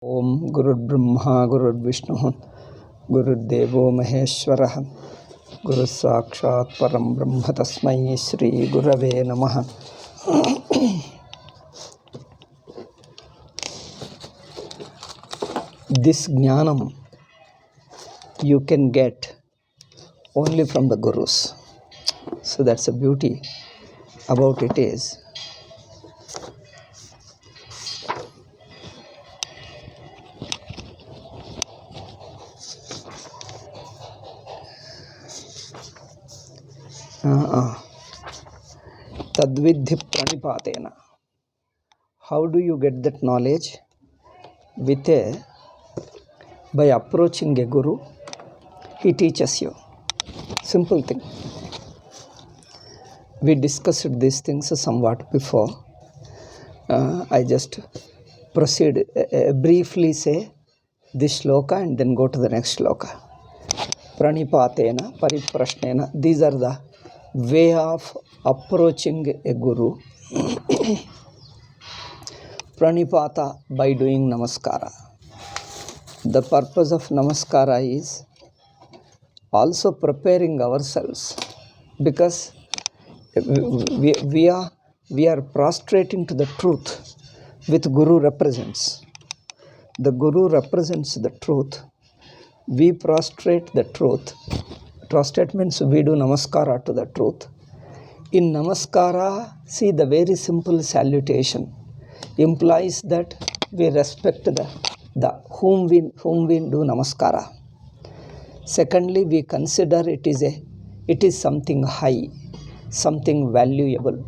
ओम गुरुर्ब्रह्मा गुरुर्विष्णुः गुरुर्देवो महेश्वरः गुरुः साक्षात् परं ब्रह्म तस्मै श्री गुरवे नमः. This jnanam you can get only from the gurus. So that's the beauty about it is. Tadvidhi pranipatena. How do you get that knowledge? By approaching a guru, he teaches you. Simple thing. We discussed these things somewhat before. I just proceed, briefly say this shloka and then go to the next shloka. Pranipatena, pariprashnena. These are the way of approaching a guru. Pranipata, by doing namaskara. The purpose of namaskara is also preparing ourselves, because we are prostrating to the truth with Guru represents. The Guru represents the truth. We prostrate the truth. Prostrate means we do namaskara to the truth. In namaskara, see, the very simple salutation implies that we respect the whom we do namaskara. Secondly, we consider it is something high, something valuable,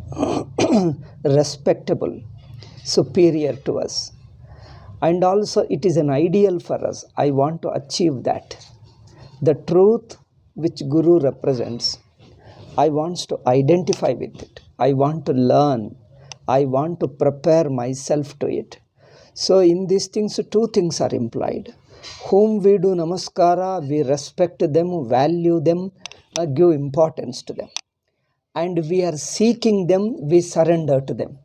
respectable, superior to us. And also it is an ideal for us. I want to achieve that. The truth which Guru represents, I want to identify with it. I want to learn. I want to prepare myself to it. So in these things, two things are implied. Whom we do namaskara, we respect them, value them, give importance to them. And we are seeking them, we surrender to them.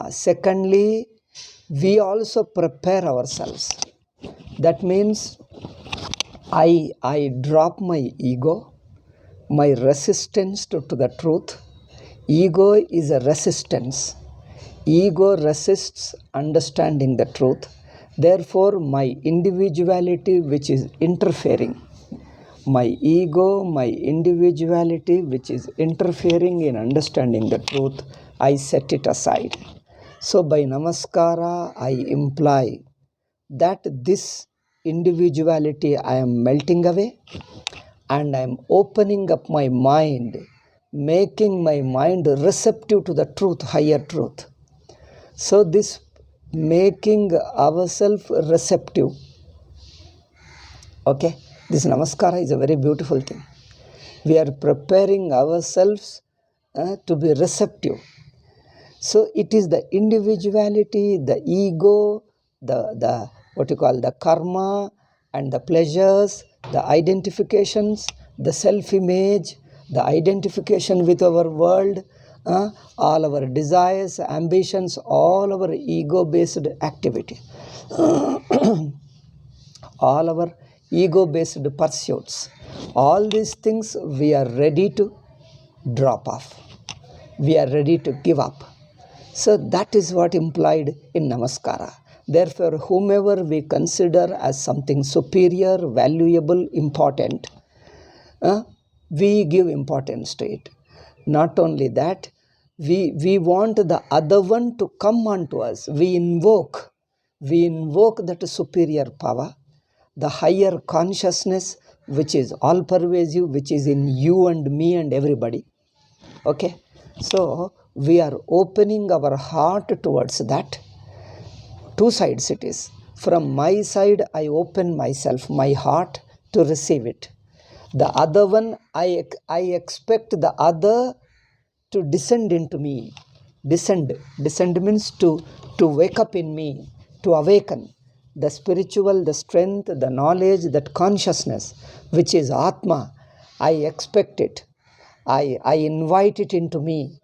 Secondly, we also prepare ourselves. That means I drop my ego, my resistance to the truth. Ego is a resistance. Ego resists understanding the truth. Therefore, my individuality which is interfering, my ego, my individuality which is interfering in understanding the truth, I set it aside. So by namaskara, I imply that this individuality I am melting away and I am opening up my mind, making my mind receptive to the truth, higher truth. So this making ourselves receptive, okay, this namaskara is a very beautiful thing. We are preparing ourselves to be receptive. So it is the individuality, the ego, the karma and the pleasures, the identifications, the self-image, the identification with our world, all our desires, ambitions, all our ego-based activity, all our ego-based pursuits, all these things we are ready to drop off. We are ready to give up. So that is what implied in namaskara. Therefore, whomever we consider as something superior, valuable, important, we give importance to it. Not only that, we want the other one to come unto us. We invoke that superior power, the higher consciousness which is all pervasive, which is in you and me and everybody. Okay, so we are opening our heart towards that. Two sides it is. From my side, I open myself, my heart, to receive it. The other one, I expect the other to descend into me. Descend means to wake up in me, to awaken. The spiritual, the strength, the knowledge, that consciousness, which is Atma, I expect it. I invite it into me.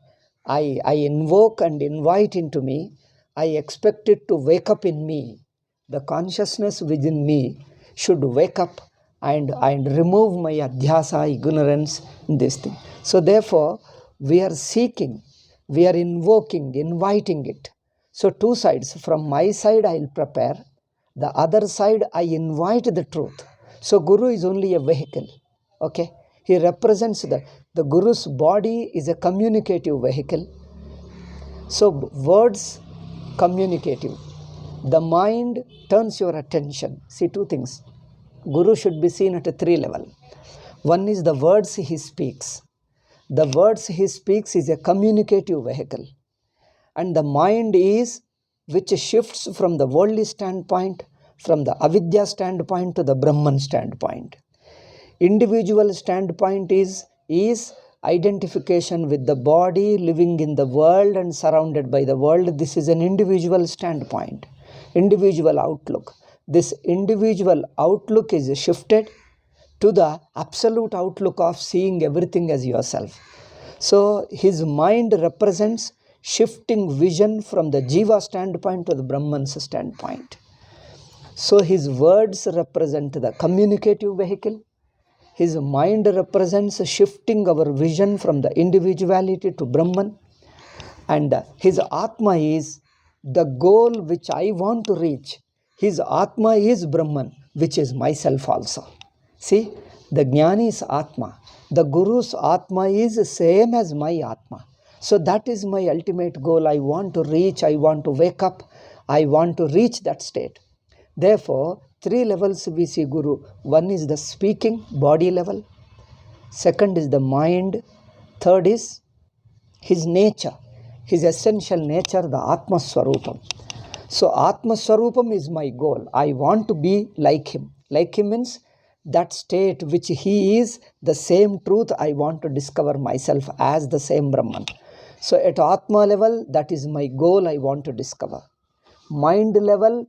I invoke and invite into me. I expect it to wake up in me. The consciousness within me should wake up and remove my adhyasa, ignorance, in this thing. So therefore, we are seeking, we are invoking, inviting it. So two sides. From my side, I will prepare. The other side, I invite the truth. So Guru is only a vehicle. Okay? He represents the Guru's body is a communicative vehicle. So words, communicative. The mind turns your attention. See, two things. Guru should be seen at a 3 level. One is the words he speaks. The words he speaks is a communicative vehicle. And the mind is which shifts from the worldly standpoint, from the avidya standpoint to the Brahman standpoint. Individual standpoint is identification with the body, living in the world and surrounded by the world. This is an individual standpoint, individual outlook. This individual outlook is shifted to the absolute outlook of seeing everything as yourself. So his mind represents shifting vision from the Jiva standpoint to the Brahman's standpoint. So his words represent the communicative vehicle. His mind represents shifting our vision from the individuality to Brahman. And his Atma is the goal which I want to reach. His Atma is Brahman, which is myself also. See, the Jnani's Atma, the Guru's Atma is same as my Atma. So that is my ultimate goal. I want to reach, I want to wake up, I want to reach that state. Therefore, 3 levels we see Guru. One is the speaking, body level. Second is the mind. Third is his nature, his essential nature, the Atma Swarupam. So Atma Swarupam is my goal. I want to be like him. Like him means that state which he is, the same truth I want to discover myself as the same Brahman. So at Atma level, that is my goal I want to discover. Mind level,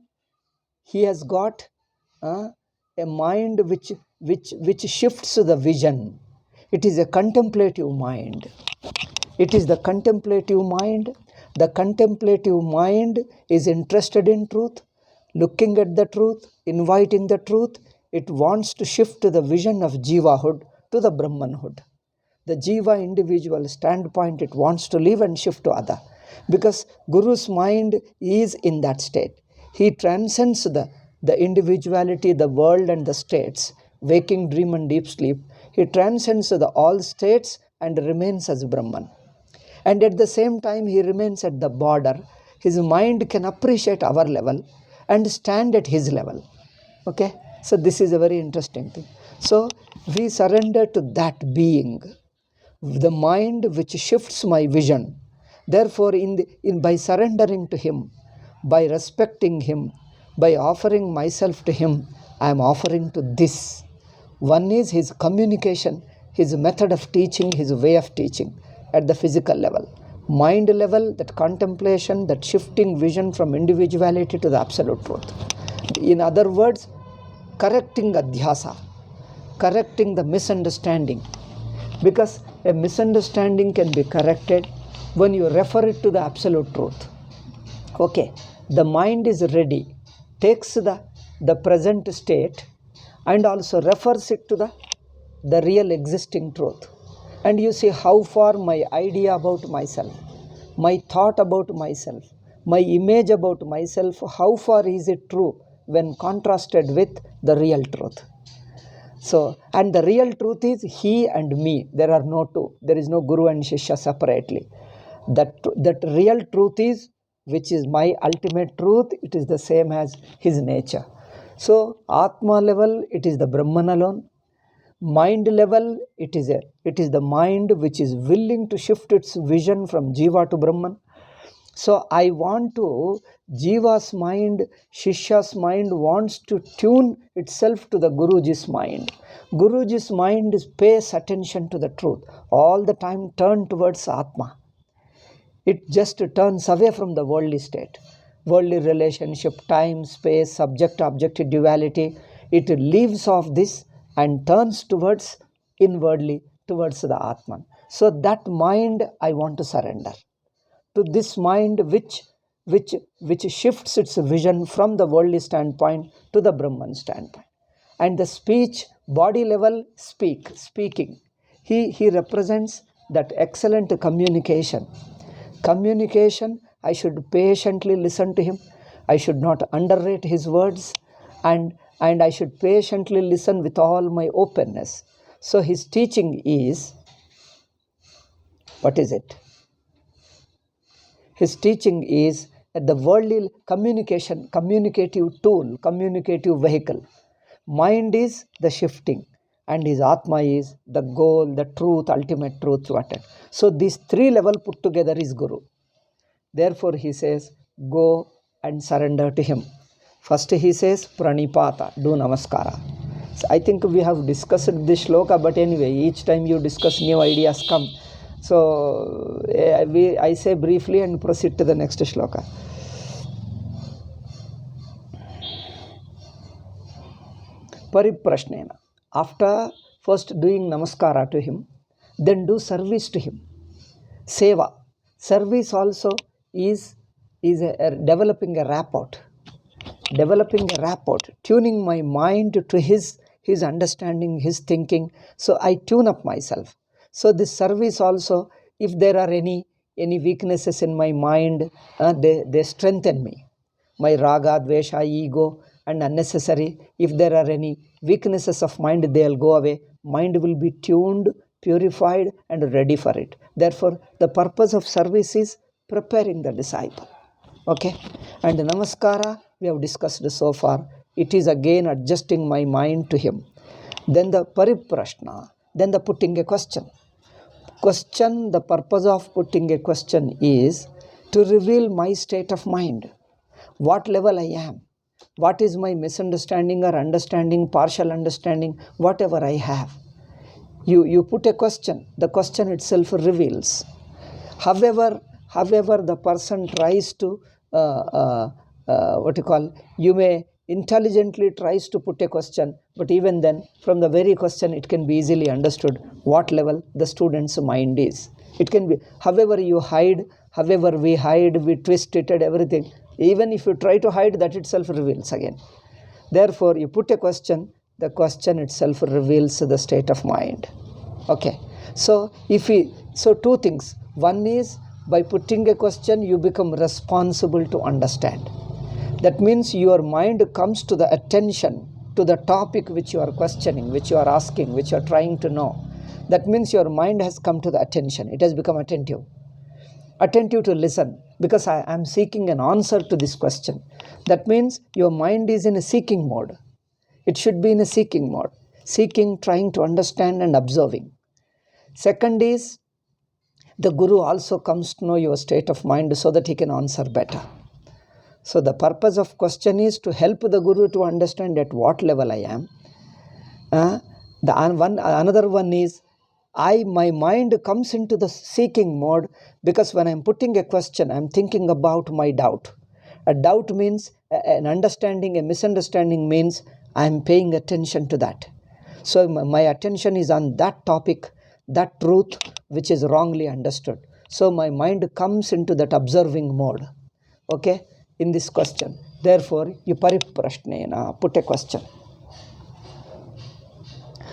he has got a mind which shifts the vision. It is a contemplative mind. It is the contemplative mind. The contemplative mind is interested in truth, looking at the truth, inviting the truth. It wants to shift the vision of Jivahood to the Brahmanhood. The Jiva individual standpoint, it wants to live and shift to other. Because Guru's mind is in that state. He transcends the individuality, the world and the states, waking, dream and deep sleep. He transcends all states and remains as Brahman. And at the same time, he remains at the border. His mind can appreciate our level and stand at his level. Okay? So this is a very interesting thing. So we surrender to that being, the mind which shifts my vision. Therefore, by surrendering to him, by respecting him, by offering myself to him, I am offering to this. One is his communication, his method of teaching, his way of teaching at the physical level. Mind level, that contemplation, that shifting vision from individuality to the absolute truth. In other words, correcting adhyasa, correcting the misunderstanding. Because a misunderstanding can be corrected when you refer it to the absolute truth. Okay, the mind is ready, takes the present state and also refers it to the real existing truth. And you see how far my idea about myself, my thought about myself, my image about myself, how far is it true when contrasted with the real truth. So, and the real truth is he and me. There are no two. There is no Guru and Shishya separately. That real truth is, which is my ultimate truth, it is the same as his nature. So, Atma level, it is the Brahman alone. Mind level, it is the mind which is willing to shift its vision from Jiva to Brahman. So I want to, Jiva's mind, Shishya's mind wants to tune itself to the Guruji's mind. Guruji's mind pays attention to the truth. All the time turn towards Atma. It just turns away from the worldly state. Worldly relationship, time, space, subject-object duality. It leaves off this and turns towards inwardly, towards the Atman. So that mind I want to surrender. To this mind which which shifts its vision from the worldly standpoint to the Brahman standpoint. And the speech, body level speaking. He represents that excellent communication. Communication, I should patiently listen to him. I should not underrate his words, and I should patiently listen with all my openness. So his teaching is, what is it? His teaching is the worldly communicative tool, communicative vehicle. Mind is the shifting, and his Atma is the goal, the truth, ultimate truth. So these three levels put together is Guru. Therefore he says, go and surrender to him. First he says, pranipata, do namaskara. So I think we have discussed this shloka, but anyway, each time you discuss, new ideas come. So I say briefly and proceed to the next shloka. Pariprashnena. After first doing namaskara to him, then do service to him. Seva. Service also is developing a rapport. Tuning my mind to his understanding, his thinking. So I tune up myself. So this service also, if there are any weaknesses in my mind, they strengthen me. My raga, dvesha, ego and unnecessary, if there are any weaknesses of mind, they'll go away. Mind will be tuned, purified and ready for it. Therefore, the purpose of service is preparing the disciple. Okay, and namaskara we have discussed so far. It is again adjusting my mind to him. Then the pariprashna, then the putting a question. The purpose of putting a question is to reveal my state of mind, what level I am, what is my misunderstanding or understanding, partial understanding, whatever I have. You put a question, the question itself reveals. However the person tries to, you may intelligently tries to put a question, but even then from the very question it can be easily understood what level the student's mind is. It can be, however we hide, we twist it and everything. Even if you try to hide, that itself reveals again. Therefore, you put a question, the question itself reveals the state of mind. Okay. So two things. One is, by putting a question, you become responsible to understand. That means your mind comes to the attention to the topic which you are questioning, which you are asking, which you are trying to know. That means your mind has come to the attention. It has become attentive to listen, because I am seeking an answer to this question. That means your mind is in a seeking mode. It should be in a seeking mode. Seeking, trying to understand and observing. Second is, the Guru also comes to know your state of mind so that he can answer better. So the purpose of question is to help the Guru to understand at what level I am. Another one is, my mind comes into the seeking mode, because when I'm putting a question, I'm thinking about my doubt. A doubt means an understanding, a misunderstanding means I'm paying attention to that. So my attention is on that topic, that truth which is wrongly understood. So my mind comes into that observing mode. Okay, in this question. Therefore, you pariprashnena, put a question.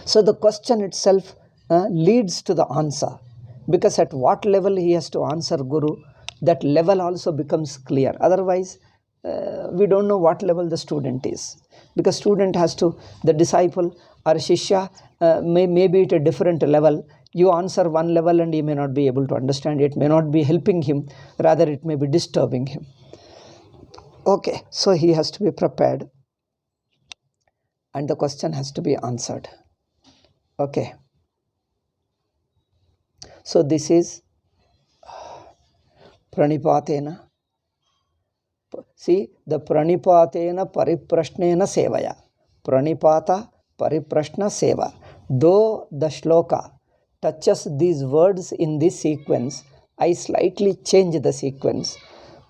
So the question itself leads to the answer, because at what level he has to answer Guru, that level also becomes clear. Otherwise, we don't know what level the student is, because student has to, the disciple or Shishya may be at a different level. You answer one level and he may not be able to understand. It may not be helping him, rather it may be disturbing him. Okay, so he has to be prepared and the question has to be answered. Okay. So this is pranipatena. See, the pranipatena pariprashnena sevaya. Pranipata pariprashna seva. Though the shloka touches these words in this sequence, I slightly change the sequence.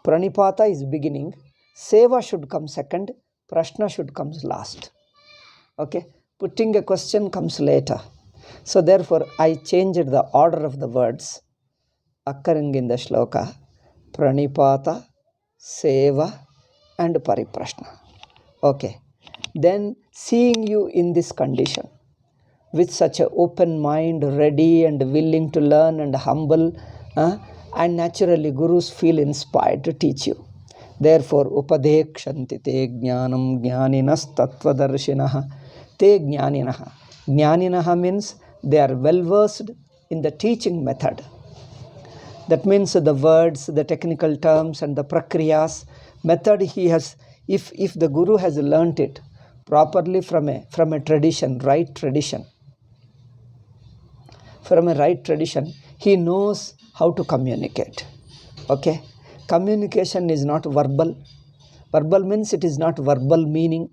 Pranipata is beginning, seva should come second, prashna should come last. Okay, putting a question comes later. So therefore, I changed the order of the words occurring in the shloka. Pranipata, seva, and pariprashna. Okay. Then seeing you in this condition, with such an open mind, ready and willing to learn and humble, and naturally gurus feel inspired to teach you. Therefore, upadekshanti te jnanam jnaninas tattvadarshinaha te jnaninaha. Jnaninaha means they are well versed in the teaching method. That means the words, the technical terms and the prakriyas method he has, if the guru has learnt it properly from a tradition, right tradition, from a right tradition, he knows how to communicate. Okay? Communication is not verbal. Verbal means it is not verbal meaning.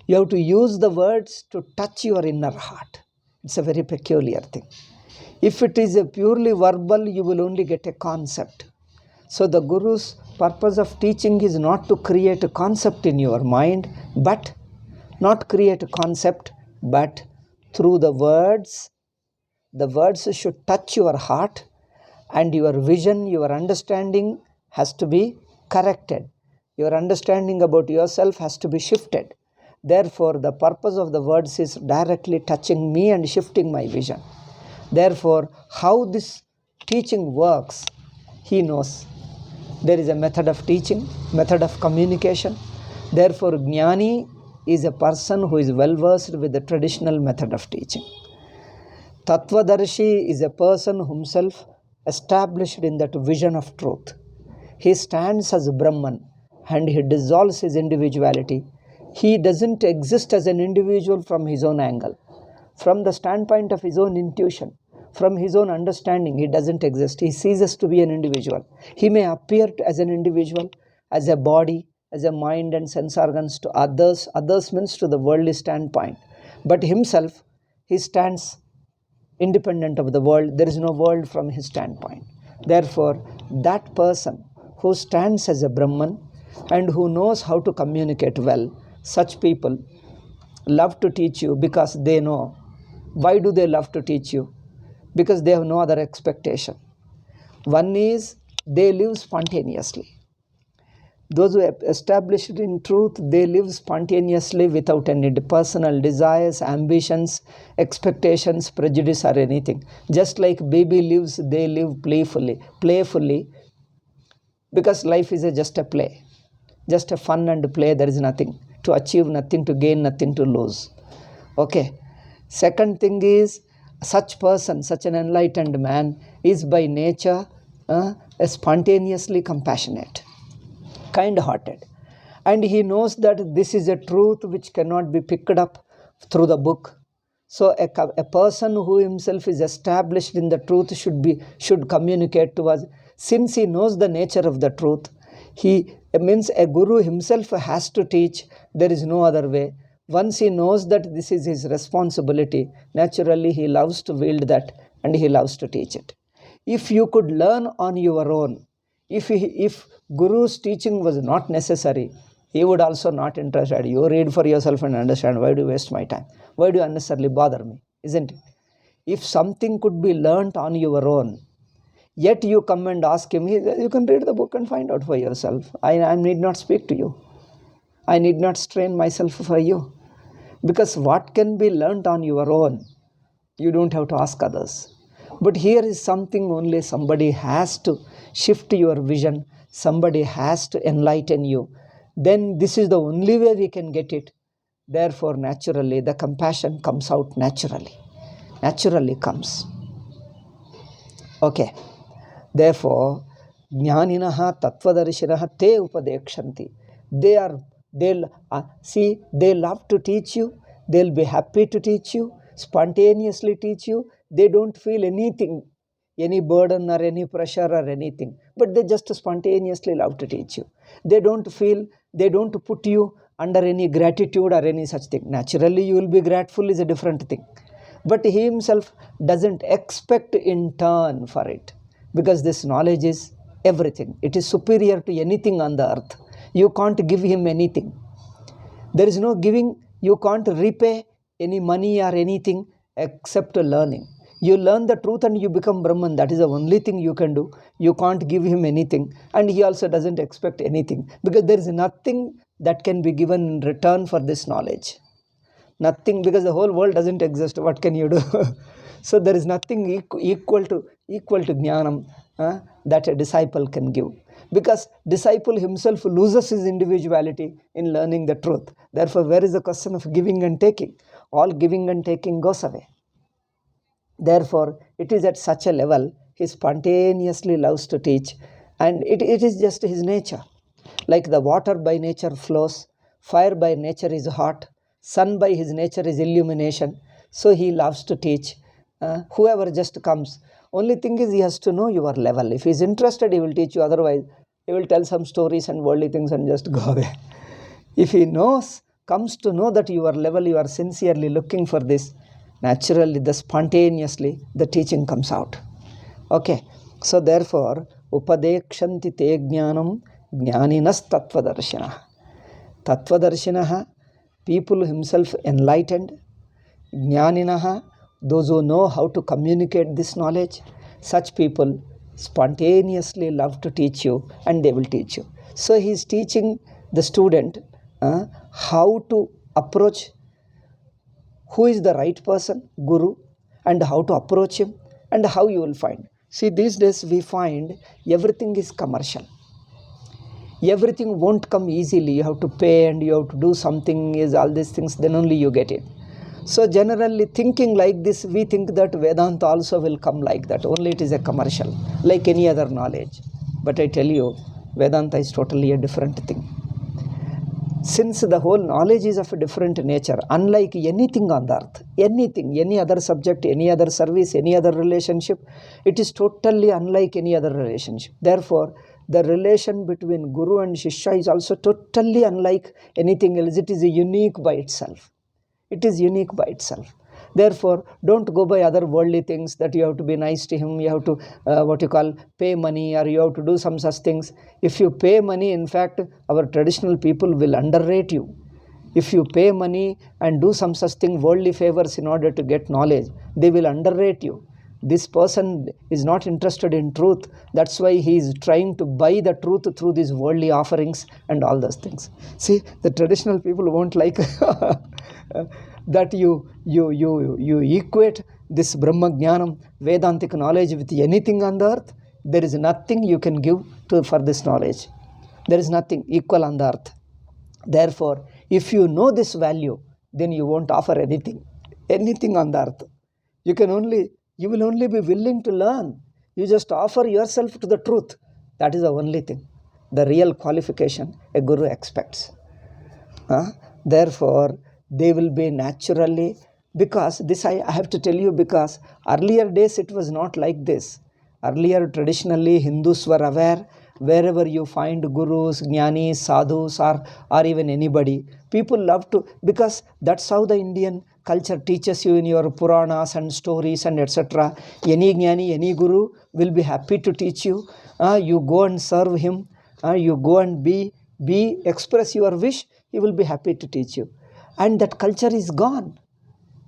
You have to use the words to touch your inner heart. It's a very peculiar thing. If it is a purely verbal, you will only get a concept. So the Guru's purpose of teaching is not to create a concept in your mind, but not create a concept, but through the words should touch your heart, and your vision, your understanding has to be corrected. Your understanding about yourself has to be shifted. Therefore, the purpose of the words is directly touching me and shifting my vision. Therefore, how this teaching works, he knows. There is a method of teaching, method of communication. Therefore, Jnani is a person who is well versed with the traditional method of teaching. Tattvadarshi is a person himself established in that vision of truth. He stands as Brahman and he dissolves his individuality. He doesn't exist as an individual from his own angle. From the standpoint of his own intuition, from his own understanding, he doesn't exist. He ceases to be an individual. He may appear as an individual, as a body, as a mind and sense organs to others. Others means to the worldly standpoint. But himself, he stands independent of the world. There is no world from his standpoint. Therefore, that person who stands as a Brahman and who knows how to communicate well, such people love to teach you because they know. Why do they love to teach you? Because they have no other expectation. One is they live spontaneously. Those who are established in truth, they live spontaneously without any personal desires, ambitions, expectations, prejudice or anything. Just like baby lives, they live playfully, because life is just a play, just a fun and play. There is nothing to achieve, nothing to gain, nothing to lose. Okay. Second thing is, such person, such an enlightened man is by nature spontaneously compassionate, kind-hearted, and he knows that this is a truth which cannot be picked up through the book. So a person who himself is established in the truth should communicate to us. Since he knows the nature of the truth, it means a guru himself has to teach. There is no other way. Once he knows that this is his responsibility, naturally he loves to wield that and he loves to teach it. If you could learn on your own, if Guru's teaching was not necessary, he would also not interested. You read for yourself and understand. Why do you waste my time? Why do you unnecessarily bother me? Isn't it? If something could be learnt on your own, yet you come and ask him, you can read the book and find out for yourself. I need not speak to you. I need not strain myself for you. Because what can be learnt on your own, you don't have to ask others. But here is something only somebody has to shift your vision, somebody has to enlighten you. Then this is the only way we can get it. Therefore, naturally, the compassion comes out naturally. Naturally comes. Okay. Therefore, jnaninaha tatvadarshinaha te upadekshanti. They love to teach you. They'll be happy to teach you, spontaneously teach you. They don't feel anything, any burden or any pressure or anything, but they just spontaneously love to teach you. They don't put you under any gratitude or any such thing. Naturally, you will be grateful is a different thing. But he himself doesn't expect in turn for it, because this knowledge is everything. It is superior to anything on the earth. You can't give him anything. There is no giving. You can't repay any money or anything except learning. You learn the truth and you become Brahman. That is the only thing you can do. You can't give him anything, and he also doesn't expect anything, because there is nothing that can be given in return for this knowledge. Nothing, because the whole world doesn't exist. What can you do? So there is nothing equal to jnanam that a disciple can give, because disciple himself loses his individuality in learning the truth. Therefore, where is the question of giving and taking? All giving and taking goes away. Therefore, it is at such a level he spontaneously loves to teach, and it is just his nature. Like the water by nature flows, fire by nature is hot, sun by his nature is illumination. So he loves to teach. Whoever just comes. Only thing is, he has to know your level. If he is interested, he will teach you. Otherwise, he will tell some stories and worldly things and just go away. If he comes to know that your level, you are sincerely looking for this, naturally, spontaneously, the teaching comes out. Okay. So therefore, upadekshanti te jnanam jnaninas tattvadarshina. Tattvadarshina, people himself enlightened. Jnaninaha, those who know how to communicate this knowledge. Such people spontaneously love to teach you, and they will teach you. So he is teaching the student how to approach who is the right person, Guru, and how to approach him, and how you will find. See, these days we find everything is commercial. Everything won't come easily. You have to pay and you have to do something, is all these things, then only you get it. So generally thinking like this, we think that Vedanta also will come like that. Only it is a commercial, like any other knowledge. But I tell you, Vedanta is totally a different thing. Since the whole knowledge is of a different nature, unlike anything on the earth, anything, any other subject, any other service, any other relationship, it is totally unlike any other relationship. Therefore, the relation between Guru and Shishya is also totally unlike anything else. It is unique by itself. It is unique by itself. Therefore, don't go by other worldly things that you have to be nice to him, you have to pay money, or you have to do some such things. If you pay money, in fact, our traditional people will underrate you. If you pay money and do some such thing, worldly favors in order to get knowledge, they will underrate you. This person is not interested in truth. That's why he is trying to buy the truth through these worldly offerings and all those things. See, the traditional people won't like that you equate this Brahma Jnanam, Vedantic knowledge with anything on the earth. There is nothing you can give for this knowledge. There is nothing equal on the earth. Therefore, if you know this value, then you won't offer anything on the earth. You will only be willing to learn. You just offer yourself to the truth. That is the only thing, the real qualification a guru expects. Therefore, they will be naturally, because this I have to tell you, because earlier days it was not like this. Earlier, traditionally, Hindus were aware. Wherever you find gurus, jnanis, sadhus, or even anybody, people love to, because that's how the Indian culture teaches you in your Puranas and stories and etc. Any jnani, any guru will be happy to teach you. You go and serve him. You go and express your wish. He will be happy to teach you. And that culture is gone.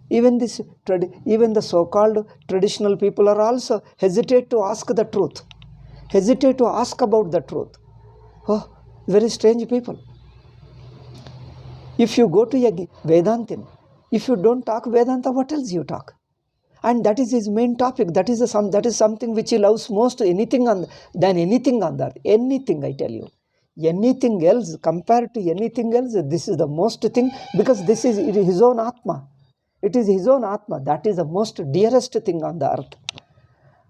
Even the so-called traditional people are also hesitate to ask the truth. Hesitate to ask about the truth. Oh, very strange people. If you go to a Vedantin, if you don't talk Vedanta, what else you talk? And that is his main topic. That is something which he loves most than anything on that. Anything, I tell you. Anything else, compared to anything else, this is the most thing, because it is his own Atma. It is his own Atma. That is the most dearest thing on the earth.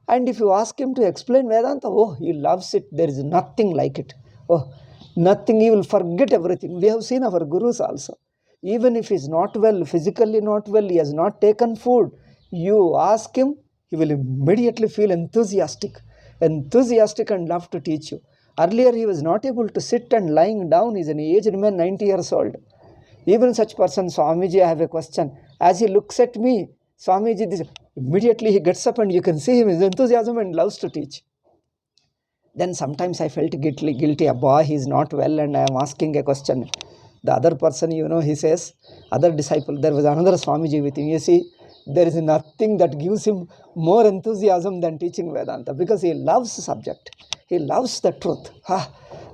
And if you ask him to explain Vedanta, he loves it. There is nothing like it. Nothing. He will forget everything. We have seen our gurus also. Even if he is not well, physically not well, he has not taken food, you ask him, he will immediately feel enthusiastic and love to teach you. Earlier, he was not able to sit and lying down. He is an aged man, 90 years old. Even such person, Swamiji, I have a question. As he looks at me, Swamiji, immediately he gets up and you can see him, his enthusiasm, and loves to teach. Then sometimes I felt guilty. Abba, he is not well and I am asking a question. The other person, he says, other disciple, there was another Swamiji with him. You see, There is nothing that gives him more enthusiasm than teaching Vedanta, because he loves the subject. He loves the truth.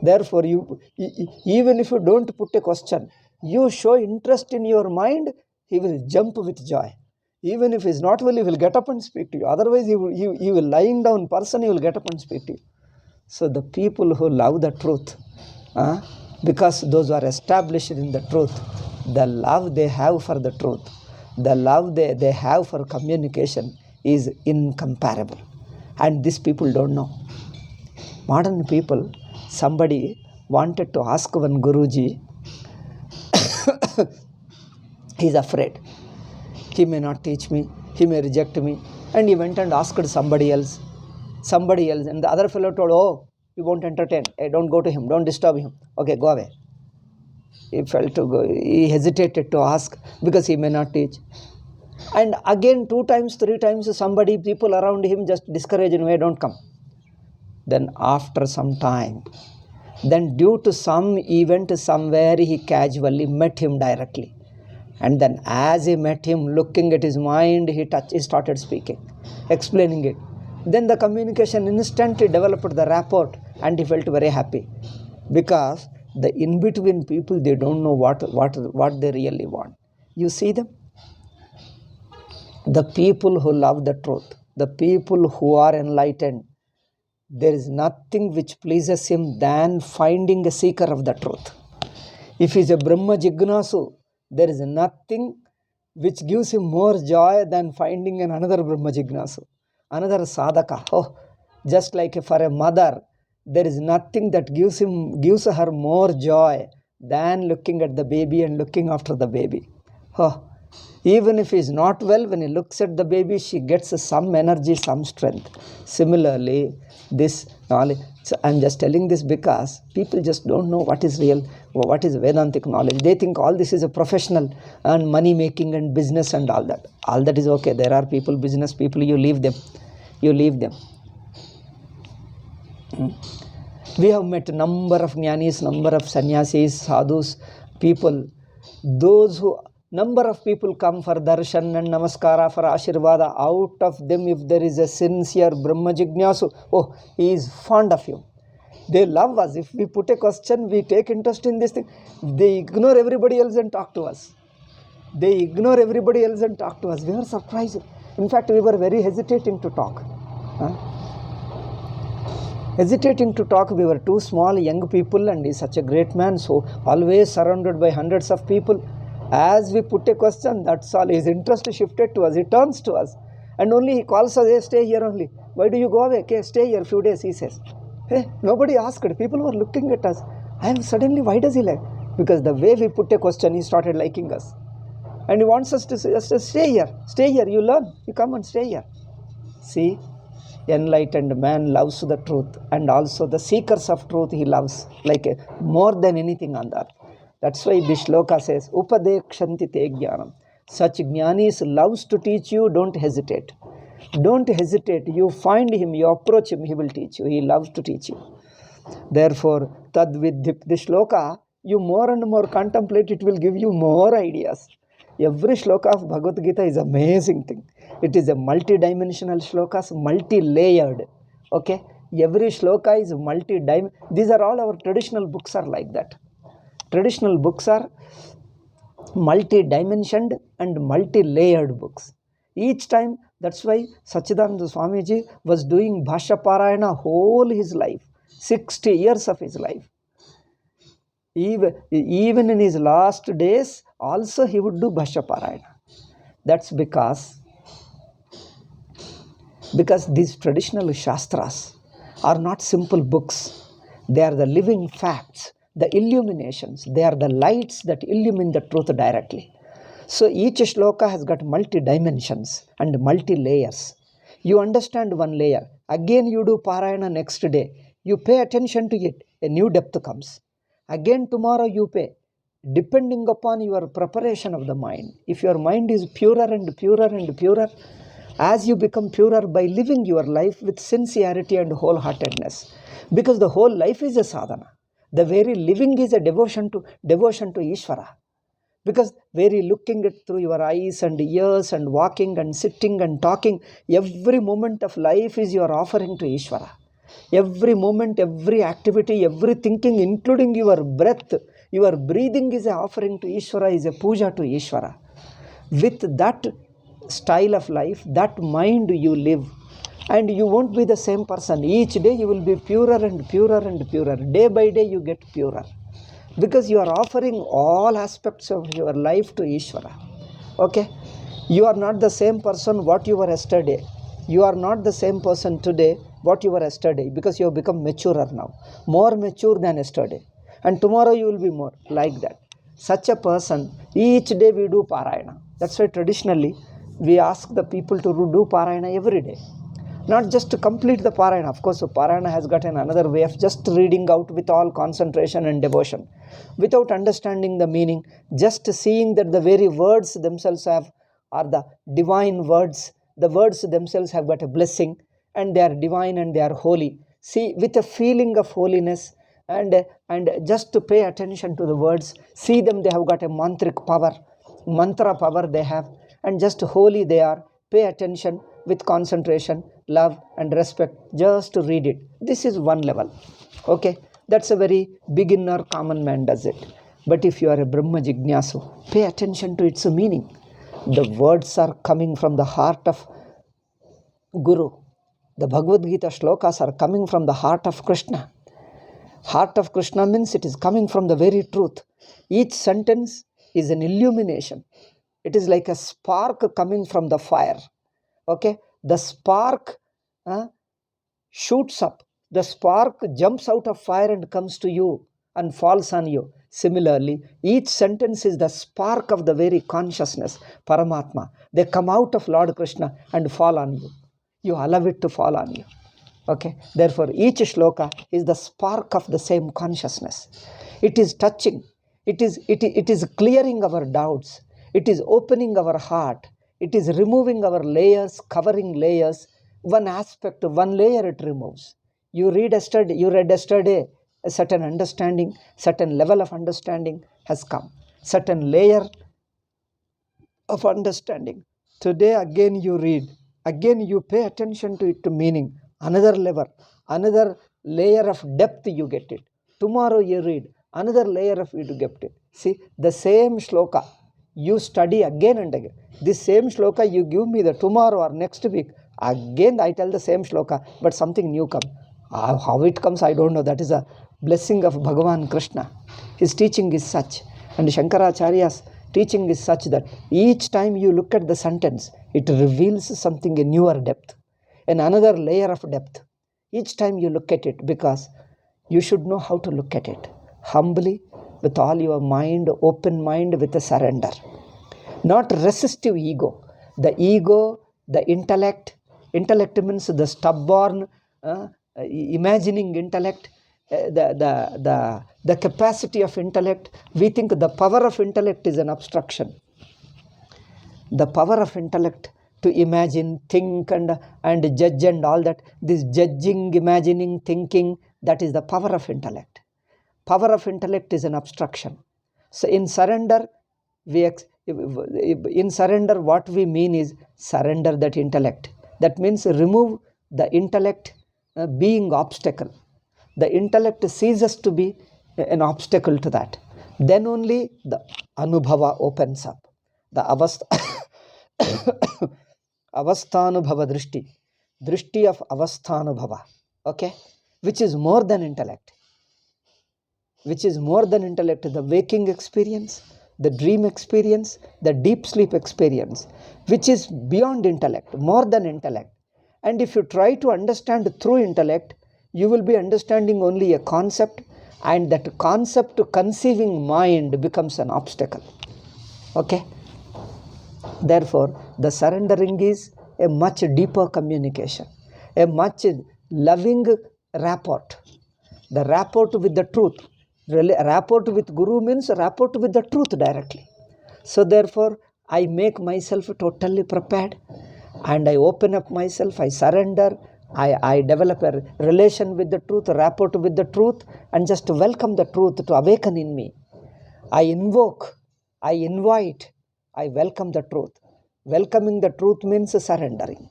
Therefore, even if you don't put a question, you show interest in your mind, he will jump with joy. Even if he's not well, he will get up and speak to you. Otherwise, he will lying down person, he will get up and speak to you. So the people who love the truth, because those who are established in the truth, the love they have for the truth, the love they have for communication is incomparable. And these people don't know. Modern people, somebody wanted to ask one Guruji, he's afraid. He may not teach me, he may reject me. And he went and asked somebody else. And the other fellow told, oh, you won't entertain. Hey, don't go to him, don't disturb him. Okay, go away. He felt to go. He hesitated to ask because he may not teach. And again, 2 times, 3 times, people around him just discouraged him, hey, don't come. Then after some time, then due to some event somewhere, he casually met him directly. And then as he met him, looking at his mind, he started speaking, explaining it. Then the communication instantly developed the rapport, and he felt very happy. Because the in-between people, they don't know what they really want. You see them? The people who love the truth, the people who are enlightened, there is nothing which pleases him than finding a seeker of the truth. If he is a Brahma Jignasu, there is nothing which gives him more joy than finding another Brahma Jignasu, another sadhaka. Oh, just like for a mother, there is nothing that gives her more joy than looking at the baby and looking after the baby. Oh, even if he is not well, when he looks at the baby, she gets some energy, some strength. Similarly, this knowledge, so I'm just telling this because people just don't know what is real, what is Vedantic knowledge. They think all this is a professional and money making and business and all that. All that is okay. There are people, business people, you leave them. We have met a number of jnanis, number of sannyasis, sadhus, people. Number of people come for darshan and namaskara, for ashirvada. Out of them, if there is a sincere Brahma Jignasu, oh, he is fond of you. They love us. If we put a question, we take interest in this thing. They ignore everybody else and talk to us. We were surprised. In fact, we were very hesitating to talk. We were 2 small young people, and he's such a great man, so always surrounded by hundreds of people. As we put a question, that's all. His interest shifted to us. He turns to us. And only he calls us, hey, stay here only. Why do you go away? Okay, stay here a few days, he says. Hey, nobody asked. People were looking at us. Suddenly, why does he like? Because the way we put a question, he started liking us. And he wants us to stay here, you learn. You come and stay here. See, enlightened man loves the truth. And also the seekers of truth he loves more than anything on that. That's why this shloka says, Upadekshanti te jnanam. Such jnanis loves to teach you, don't hesitate. Don't hesitate. You find him, you approach him, he will teach you. He loves to teach you. Therefore, tadvidhip, this shloka, you more and more contemplate, it will give you more ideas. Every shloka of Bhagavad Gita is amazing thing. It is a multi-dimensional shlokas, multi-layered. Okay? Every shloka is multi-dimensional. These are all our traditional books are like that. Traditional books are multi-dimensioned and multi-layered books. Each time, that's why Sachidananda Swamiji was doing Bhashya Parayana whole his life, 60 years of his life. Even in his last days, also he would do Bhashya Parayana. That's because these traditional Shastras are not simple books. They are the living facts, the illuminations. They are the lights that illumine the truth directly. So each shloka has got multi-dimensions and multi-layers. You understand one layer. Again you do Parayana next day. You pay attention to it. A new depth comes. Again tomorrow you pay. Depending upon your preparation of the mind. If your mind is purer and purer and purer, as you become purer by living your life with sincerity and wholeheartedness. Because the whole life is a sadhana. The very living is a devotion to Ishvara. Because very looking it through your eyes and ears and walking and sitting and talking, every moment of life is your offering to Ishvara. Every moment, every activity, every thinking, including your breath, your breathing is an offering to Ishvara, is a puja to Ishvara. With that style of life, that mind you live, and you won't be the same person. Each day you will be purer and purer and purer. Day by day you get purer. Because you are offering all aspects of your life to Ishvara. Okay? You are not the same person what you were yesterday. You are not the same person today what you were yesterday, because you have become maturer now. More mature than yesterday. And tomorrow you will be more like that. Such a person, each day we do Parayana. That's why traditionally we ask the people to do Parayana every day. Not just to complete the Parayana. Of course, so Parayana has got another way of just reading out with all concentration and devotion, without understanding the meaning, just seeing that the very words themselves are the divine words. The words themselves have got a blessing, and they are divine and they are holy. See, with a feeling of holiness, and just to pay attention to the words, see them, they have got a mantric power, mantra power they have, and just holy they are. Pay attention with concentration, love and respect, just to read it. This is one level. Okay, that's a very beginner, common man does it. But if you are a Brahma Jignasu, pay attention to its meaning. The words are coming from the heart of Guru. The Bhagavad Gita shlokas are coming from the heart of Krishna. Heart of Krishna means it is coming from the very truth. Each sentence is an illumination. It is like a spark coming from the fire. Okay, the spark shoots up. The spark jumps out of fire and comes to you and falls on you. Similarly, each sentence is the spark of the very consciousness, Paramatma. They come out of Lord Krishna and fall on you. You allow it to fall on you. Okay, therefore each shloka is the spark of the same consciousness. It is touching. It is clearing our doubts. It is opening our heart. It is removing our layers, covering layers. One aspect, one layer it removes. You read yesterday, a certain understanding, certain level of understanding has come. Certain layer of understanding. Today again you read, again you pay attention to it, to meaning. Another level, another layer of depth you get it. Tomorrow you read, another layer of it you get it. See, the same shloka you study again and again. This same shloka you give me the tomorrow or next week, again I tell the same shloka, but something new comes. How it comes, I don't know. That is a blessing of Bhagavan Krishna. His teaching is such, and Shankaracharya's teaching is such that each time you look at the sentence, it reveals something, a newer depth, and another layer of depth. Each time you look at it, because you should know how to look at it humbly, with all your mind, open mind, with a surrender. Not resistive ego. The ego, the intellect means the stubborn, imagining intellect, the capacity of intellect. We think the power of intellect is an obstruction. The power of intellect to imagine, think and judge and all that, this judging, imagining, thinking, that is the power of intellect. Power of intellect is an obstruction. So in surrender, what we mean is surrender that intellect. That means remove the intellect being obstacle. The intellect ceases to be an obstacle to that. Then only the anubhava opens up. The avasthanubhava drishti of avasthanubhava, okay, which is more than intellect. The waking experience, the dream experience, the deep sleep experience, which is beyond intellect, more than intellect. And if you try to understand through intellect, you will be understanding only a concept, and that concept to conceiving mind becomes an obstacle. Okay? Therefore, the surrendering is a much deeper communication, a much loving rapport. The rapport with the truth. Rapport with Guru means rapport with the truth directly. So therefore, I make myself totally prepared, and I open up myself, I surrender, I develop a relation with the truth, rapport with the truth, and just welcome the truth to awaken in me. I invoke I invite, I welcome the truth. Welcoming the truth means surrendering,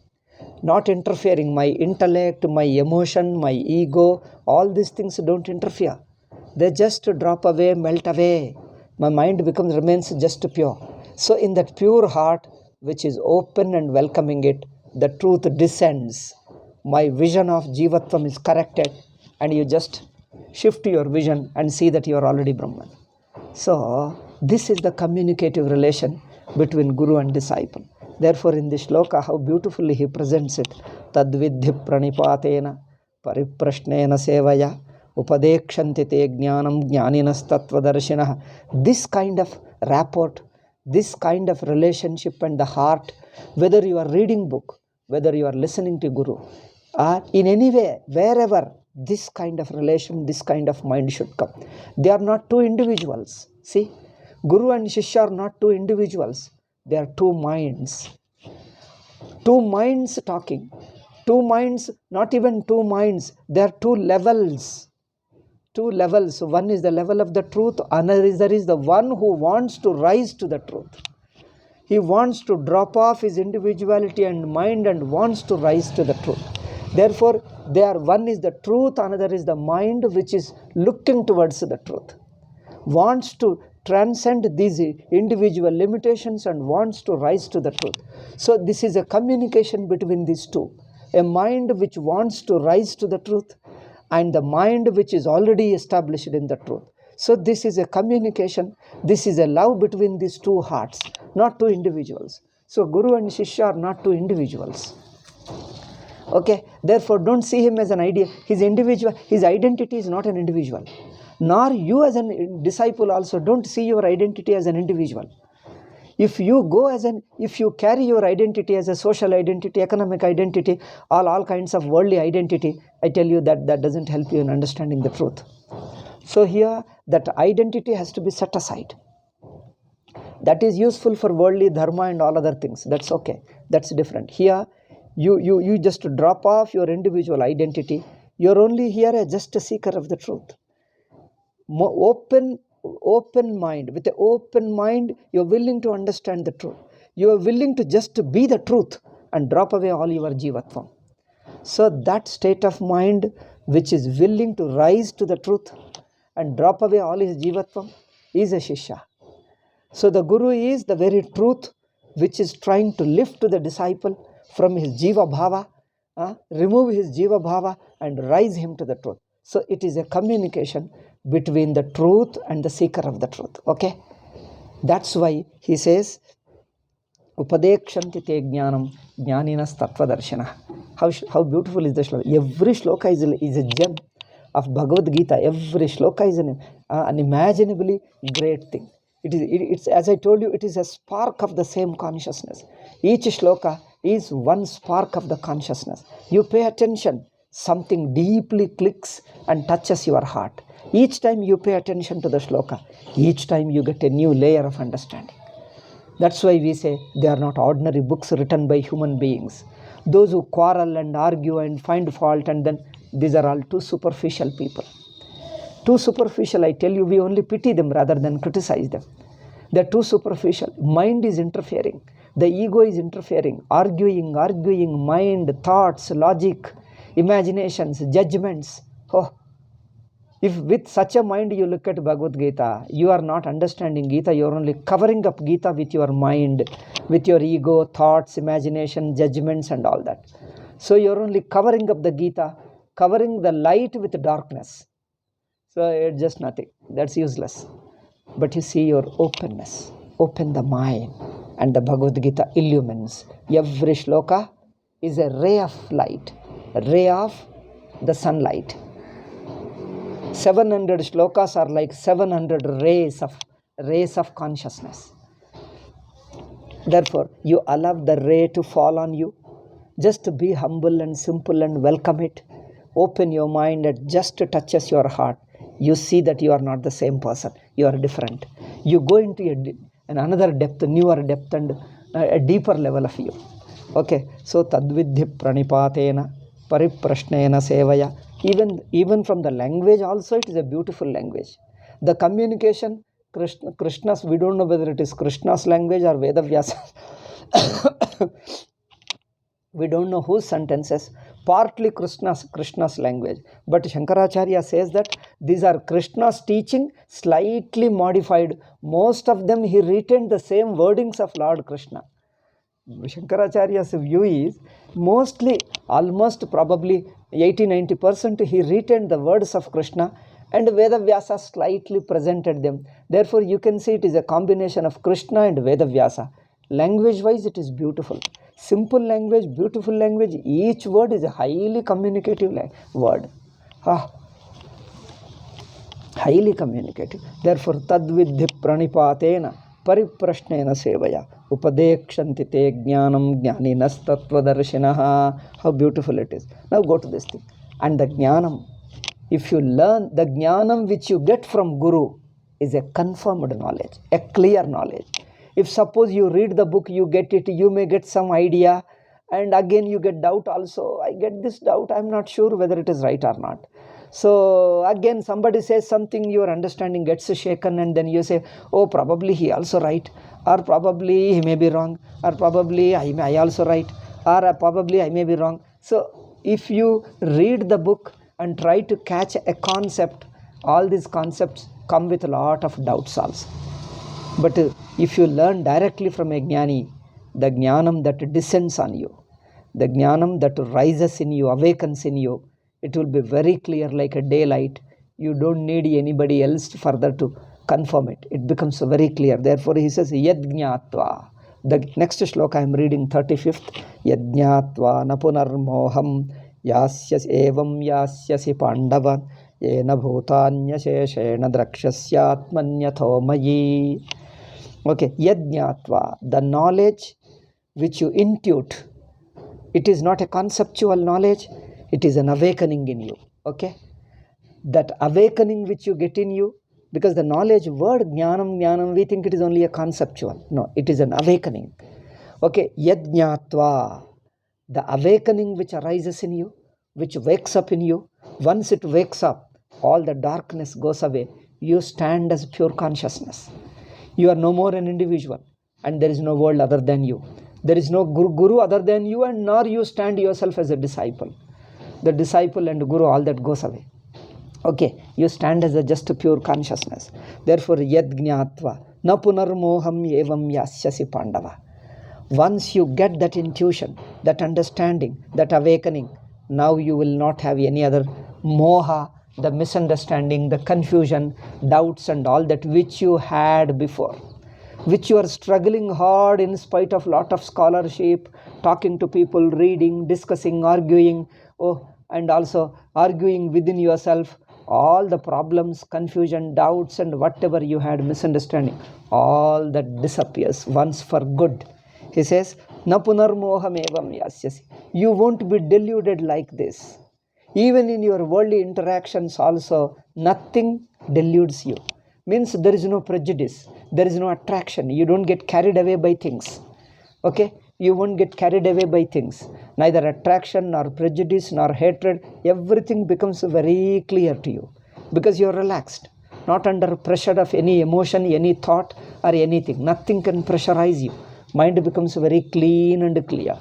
not interfering. My intellect, my emotion, my ego, all these things don't interfere. They just drop away, melt away. My mind remains just pure. So in that pure heart, which is open and welcoming it, the truth descends. My vision of Jivatvam is corrected, and you just shift your vision and see that you are already Brahman. So this is the communicative relation between Guru and disciple. Therefore, in this shloka, how beautifully he presents it. Tadvidhi pranipatena pariprashnena sevaya upadekshanti te jnanam jnaninas tattvadarshinaha. This kind of rapport, this kind of relationship and the heart, whether you are reading book, whether you are listening to Guru, in any way, wherever, this kind of relation, this kind of mind should come. They are not two individuals. See, Guru and Shishya are not two individuals. They are two minds. Two minds talking. Two minds, not even two minds. They are two levels. Two levels. One is the level of the truth. Another is the one who wants to rise to the truth. He wants to drop off his individuality and mind and wants to rise to the truth. Therefore, one is the truth, another is the mind which is looking towards the truth, wants to transcend these individual limitations and wants to rise to the truth. So this is a communication between these two, a mind which wants to rise to the truth and the mind which is already established in the truth. So this is a communication, this is a love between these two hearts, not two individuals. So Guru and Shishya are not two individuals. Okay, therefore don't see him as an idea. His identity is not an individual. Nor you as a disciple also don't see your identity as an individual. If you carry your identity as a social identity, economic identity, all kinds of worldly identity, I tell you that doesn't help you in understanding the truth. So here, that identity has to be set aside. That is useful for worldly dharma and all other things. That's okay. That's different. Here, you just drop off your individual identity. You're only here as just a seeker of the truth. Open mind. With an open mind, you're willing to understand the truth. You are willing to just be the truth and drop away all your jivatvam. So that state of mind which is willing to rise to the truth and drop away all his jivatvam is a Shishya. So the Guru is the very truth which is trying to lift the disciple from his jiva bhava, remove his jiva bhava and rise him to the truth. So it is a communication between the truth and the seeker of the truth. Okay? That's why he says, Upadekshanti te jnanam jnaninas tattvadarshina. How beautiful is the shloka. Every shloka is a gem of Bhagavad Gita. Every shloka is an unimaginably great thing. It's as I told you, it is a spark of the same consciousness. Each shloka is one spark of the consciousness. You pay attention, something deeply clicks and touches your heart. Each time you pay attention to the shloka, each time you get a new layer of understanding. That's why we say they are not ordinary books written by human beings. Those who quarrel and argue and find fault, and then these are all too superficial people. Too superficial, I tell you, we only pity them rather than criticize them. They're too superficial. Mind is interfering. The ego is interfering. Arguing, mind, thoughts, logic, imaginations, judgments. Oh, if with such a mind you look at Bhagavad Gita, you are not understanding Gita, you are only covering up Gita with your mind, with your ego, thoughts, imagination, judgments and all that. So you are only covering up the Gita, covering the light with darkness. So it's just nothing. That's useless. But you see your openness. Open the mind. And the Bhagavad Gita illumines. Every shloka is a ray of light. A ray of the sunlight. 700 shlokas are like 700 rays of consciousness. Therefore, you allow the ray to fall on you. Just be humble and simple and welcome it. Open your mind, it just touches your heart. You see that you are not the same person. You are different. You go into another depth, newer depth and a deeper level of you. Okay, so tadvidhi pranipatena pariprashnena sevaya. Even from the language also, it is a beautiful language. The communication Krishna's, we don't know whether it is Krishna's language or Vedavyasa. We don't know whose sentences, partly Krishna's language. But Shankaracharya says that these are Krishna's teaching, slightly modified. Most of them he retained the same wordings of Lord Krishna. Shankaracharya's view is mostly, almost probably 80-90% he retained the words of Krishna, and Vedavyasa slightly presented them. Therefore, you can see it is a combination of Krishna and Vedavyasa. Language-wise, it is beautiful. Simple language, beautiful language. Each word is a highly communicative word. Highly communicative. Therefore, tadvidhi pranipatena pariprashnena sevaya upadekshanti te jnanam jnaninas tattvadarshinaha. How beautiful it is. Now go to this thing. And the jnanam, if you learn, the jnanam which you get from Guru is a confirmed knowledge, a clear knowledge. If suppose you read the book, you get it, you may get some idea, and again you get doubt also. I get this doubt, I'm not sure whether it is right or not. So again somebody says something, your understanding gets shaken, and then you say, oh, probably he also right, or probably he may be wrong, or probably I also right, or probably I may be wrong. So if you read the book and try to catch a concept, all these concepts come with a lot of doubts also. But if you learn directly from a jnani, the jnanam that descends on you, the jnanam that rises in you, awakens in you, it will be very clear like a daylight. You don't need anybody else further to confirm it. It becomes very clear. Therefore, he says, Yad jnatva. The next shloka I am reading, 35th. Yad jnatva napunar moham yasyas evam yasyasi pandava yena bhutanya sheshena drakshasyatmanyatho mayi. Okay, yajnatva, the knowledge which you intuit, it is not a conceptual knowledge, it is an awakening in you. Okay, that awakening which you get in you, because the knowledge word jnanam, we think it is only a conceptual. No, it is an awakening. Okay, yajnatva, the awakening which arises in you, which wakes up in you. Once it wakes up, all the darkness goes away. You stand as pure consciousness. You are no more an individual, and there is no world other than you. There is no guru other than you, and nor you stand yourself as a disciple. The disciple and guru, all that goes away. Okay, you stand as a just a pure consciousness. Therefore, yad jnatva na punarmoham evam yasyasi pandava. Once you get that intuition, that understanding, that awakening, now you will not have any other moha, the misunderstanding, the confusion, doubts and all that which you had before, which you are struggling hard in spite of lot of scholarship, talking to people, reading, discussing, arguing, and also arguing within yourself. All the problems, confusion, doubts and whatever you had misunderstanding, all that disappears once for good. He says, na punarmoham evam yasyasi. You won't be deluded like this. Even in your worldly interactions also, nothing deludes you. Means there is no prejudice, there is no attraction. You don't get carried away by things. Okay? You won't get carried away by things. Neither attraction, nor prejudice, nor hatred. Everything becomes very clear to you. Because you are relaxed. Not under pressure of any emotion, any thought or anything. Nothing can pressurize you. Mind becomes very clean and clear.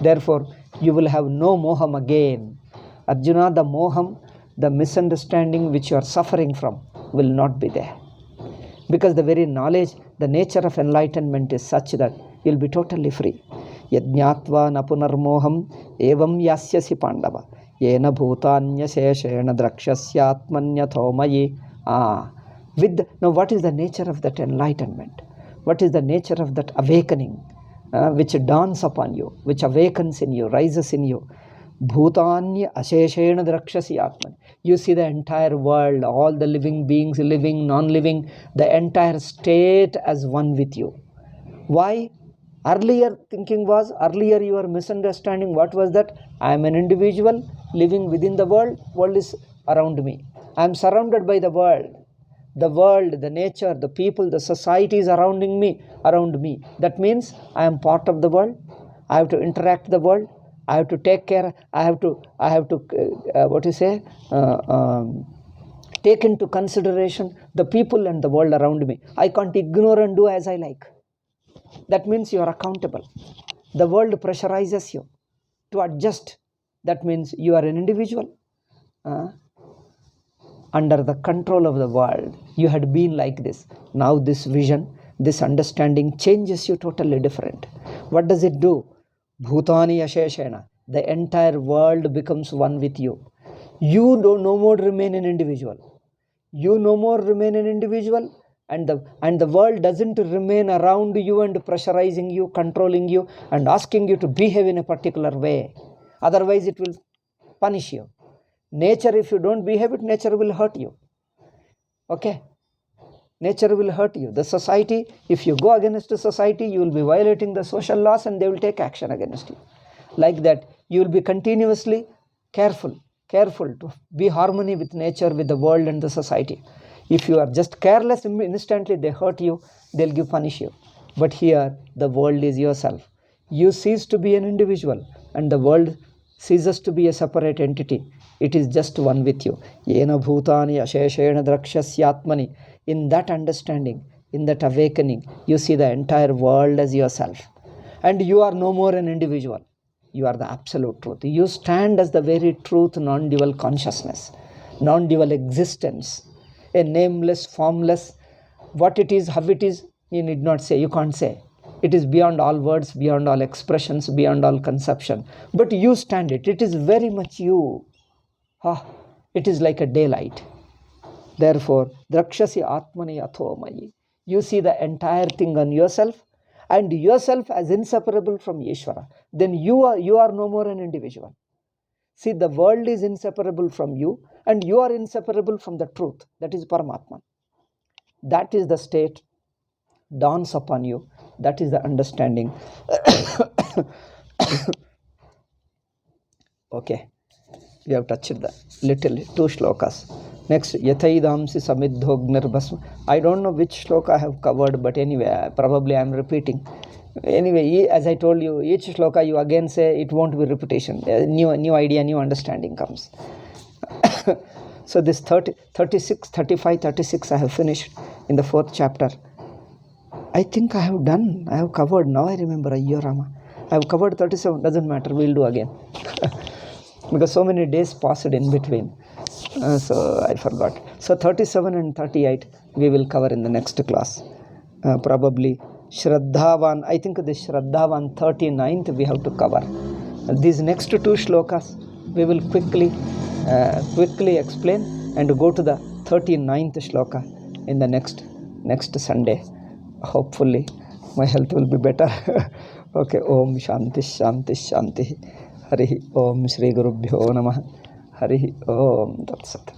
Therefore, you will have no moham again. Arjuna, the moham, the misunderstanding which you are suffering from will not be there. Because the very knowledge, the nature of enlightenment is such that you will be totally free. Yajnatva napunarmoham evam yasyasi pandava yena bhutanya sheshena drakshasyaatmanyatho mayi. Now what is the nature of that enlightenment? What is the nature of that awakening which dawns upon you, which awakens in you, rises in you? Bhutanya asheshena drakshasi atman. You see the entire world, all the living beings, living, non-living, the entire state as one with you. Why? Earlier thinking was, earlier your misunderstanding, what was that? I am an individual living within the world is around me. I am surrounded by the world, the nature, the people, the society is around me. That means I am part of the world. I have to interact with the world. I have to take care. I have to take into consideration the people and the world around me. I can't ignore and do as I like. That means you are accountable. The world pressurizes you to adjust. That means you are an individual under the control of the world. You had been like this. Now this vision, this understanding changes you totally different. What does it do? Bhutani Asheshena. The entire world becomes one with you. You no more remain an individual. You no more remain an individual, and the world doesn't remain around you and pressurizing you, controlling you, and asking you to behave in a particular way. Otherwise, it will punish you. Nature, if you don't behave it, nature will hurt you. Okay? Nature will hurt you. The society, if you go against the society, you will be violating the social laws and they will take action against you. Like that, you will be continuously careful to be harmony with nature, with the world and the society. If you are just careless, instantly they hurt you, they'll punish you. But here, the world is yourself. You cease to be an individual and the world ceases to be a separate entity. It is just one with you. Yena bhutani asheshena drakshasyatmani. In that understanding, in that awakening, you see the entire world as yourself. And you are no more an individual. You are the absolute truth. You stand as the very truth, non-dual consciousness, non-dual existence, a nameless, formless. What it is, how it is, you need not say, you can't say. It is beyond all words, beyond all expressions, beyond all conception. But you stand it. It is very much you. It is like a daylight. Therefore, drakshasi atmani athomayi. You see the entire thing on yourself and yourself as inseparable from Ishvara. Then you are no more an individual. See, the world is inseparable from you and you are inseparable from the truth. That is Paramatman. That is the state dawns upon you. That is the understanding. Okay. We have touched the little 2 shlokas. Next, Yathaidamsi Samidhognir. I don't know which shloka I have covered, but anyway, probably I am repeating. Anyway, as I told you, each shloka you again say, it won't be repetition. New idea, new understanding comes. So this 36, 35, 36 I have finished in the 4th chapter. I think I have covered, now I remember, Ayyo Rama. I have covered 37, doesn't matter, we'll do again. Because so many days passed in between. So I forgot. So 37 and 38 we will cover in the next class. Probably Shraddhavan, I think the Shraddhavan 39th we have to cover. These next 2 shlokas we will quickly explain and go to the 39th shloka in the next Sunday. Hopefully my health will be better. Okay, Om Shanti Shanti Shanti. Hari Om Shri Gurubhyo Namah. Hari Om Tat Sat.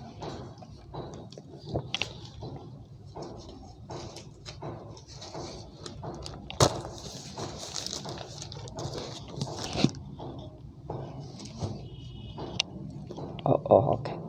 Okay.